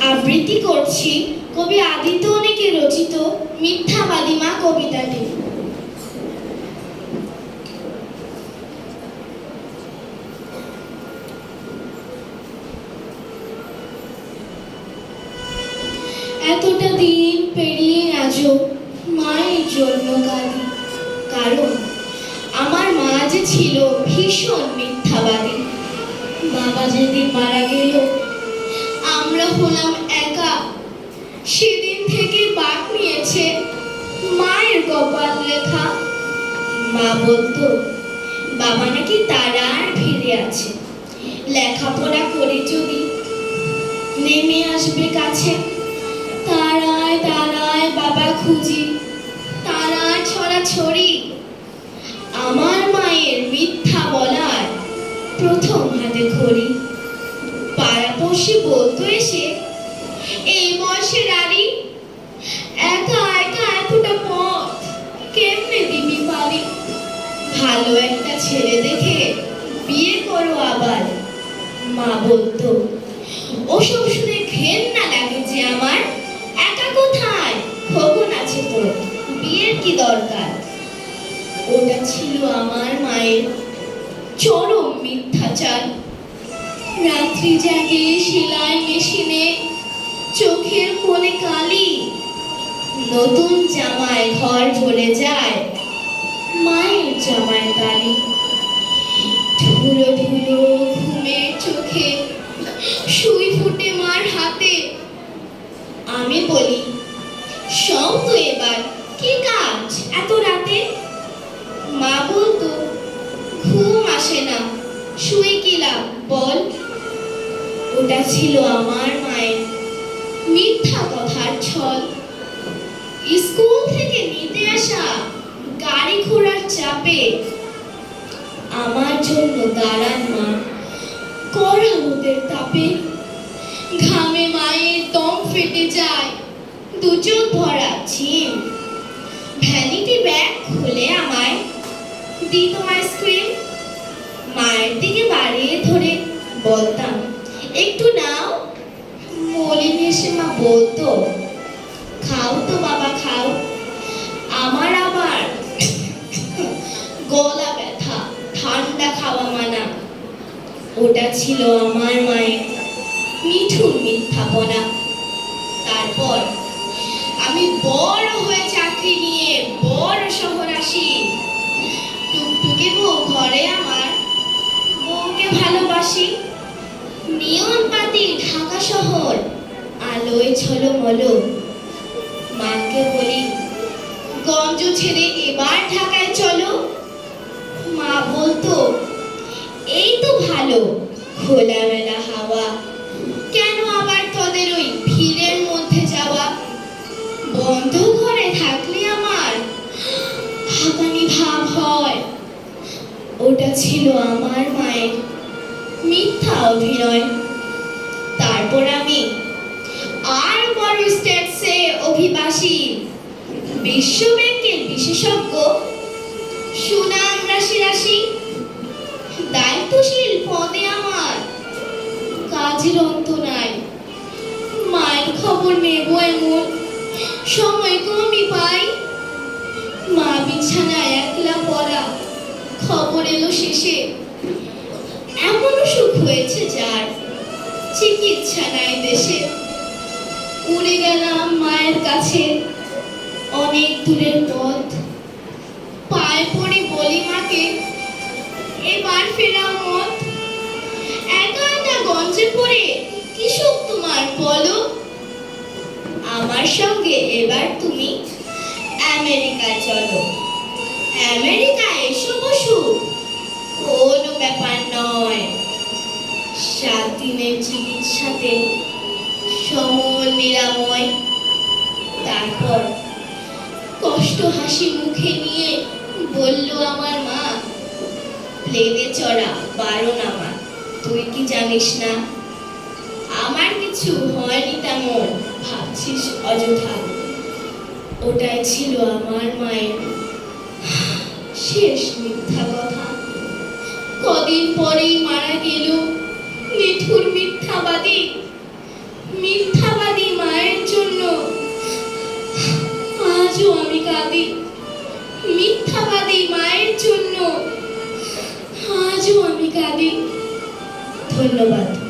আবৃত্তি করছি কবি আদিত্য অনেকে রচিত মিথ্যাবাদী মা কবিতাটি। এতটা দিন পেরিয়ে আজও মায়ের জন্য কাঁদি, কারণ আমার মা যে ছিল ভীষণ মিথ্যাবাদী। বাবা যেদিন মারা গেল আমরা হলাম একা। সেদিন থেকে বাক নিয়েছে মায়ের কপাল লেখা। মা বলতো বাবা নাকি তারার ফিরে আছে, লেখাপড়া করে যদি নেমে আসবে কাছে। তারায় তারায় বাবা খুঁজি, তারায় ছড়াছড়ি। আমার মায়ের মিথ্যা বলার প্রথম হাতে খড়ি। পাড়াপড়শি বলতো এসে, এই বয়সে রানী একা একা এতটা পথ কেমনে দিবি পারি? ভালো একটা ছেলে দেখে বিয়ে করো আবার। মা বলতো ওসব শুনে ঘেন্না লাগে যে আমার। একা কোথায়, খোকন আছে তো, বিয়ের কি দরকার? ওটা ছিল আমার মায়ের চরম মিথ্যাচার। রাত্রি জাগে সেলাই মেশিনে, চোখের কোণে কালি। নতুন জামায় ঘর ভরে যায় মায়ের জামায় তালি। ধুলো ধুলো ঘুমের চোখে সুই ফুটে মার হাতে। আমি বলি সব তো এবার, কি কাজ এত রাতে? মা বলতো ঘুম আসে না, শুয়ে কি লাভ বল? ওটা ছিল আমার মায়ের মিথ্যা কথার ছল। স্কুল থেকে নিতে আসা গাড়ি ঘোড়ার চাপে আমার জন্য দাঁড়ান মা কড়া রোদের তাপে। ঘামে মায়ের দম ফেটে যায়, দু চোখ ভরা ঝিম। ভ্যানিটি ব্যাগ খুলে আমায় দিত আইসক্রিম। মায়ের দিকে বাড়িয়ে ধরে বলতাম একটু নাও। মলিন এসে মা বলতো খাও তো বাবা খাও। আমার আবার গলা ব্যথা, ঠান্ডা খাওয়া মানা। ওটা ছিল আমার মায়ের নিঠুর মিথ্যাপনা। তারপর আমি বড় হয়ে চাকরি নিয়ে বড় শহর আসি। টুকটুকে বউ ঘরে আমার, বউকে ভালোবাসি। নিয়ন পাতি ঢাকা শহর, আলোয় ঝলমল। মাকে বলি গঞ্জ ছেড়ে এবার ঢাকায় চলো। মা বলতো এই তো ভালো খোলামেলা হাওয়া, কেন আবার তোদের ওই ভিড়ের মধ্যে যাওয়া? বন্ধ ঘরে থাকলে আমার হাঁপানি ভাব হয়। ওটা ছিল আমার মায়ের মিথ্যা অভিনয়। তারপর আমি আর বড় স্টেটসে অভিবাসী, বিশ্ব ব্যাংকের বিশেষজ্ঞ, সুনাম রাশি রাশি। দায়িত্বশীল পদে আমার কাজের অন্ত নাই। মায়ের খবর নেব এমন সময় কমই পাই। মা বিছানায় একলা পড়া, খবর এলো শেষে এমন সুখ হয়েছে যার চিকিৎসা নাই দেশে। উড়ে গেলাম মায়ের কাছে অনেক দূরের পথ। পায়ে পড়ে বলি মাকে এবার ফেরা মত। একা একা গঞ্জে পড়ে কি সুখ তোমার বলো? আমার সঙ্গে এবার তুমি আমেরিকায় চলো। আমেরিকায় এসো বসু, কোনো ব্যাপার নয়। 7 দিনের চিকিৎসাতে সমল নিরাময়। তারপর কষ্ট হাসি মুখে নিয়ে বলল আমার মা, প্লেনে চড়া বারণ আমার, তুই কি জানিস না? আমার কিছু হয়নি তেমন, ভাবছিস অযথা। ওটাই ছিল আমার মায়ের শেষ মিথ্যা কথা। কদিন পরেই মারা গেল নিঠুর মিথ্যাবাদী। মিথ্যা মিথ্যাবাদী মায়ের জন্য আজও আমি কাঁদি। ধন্যবাদ।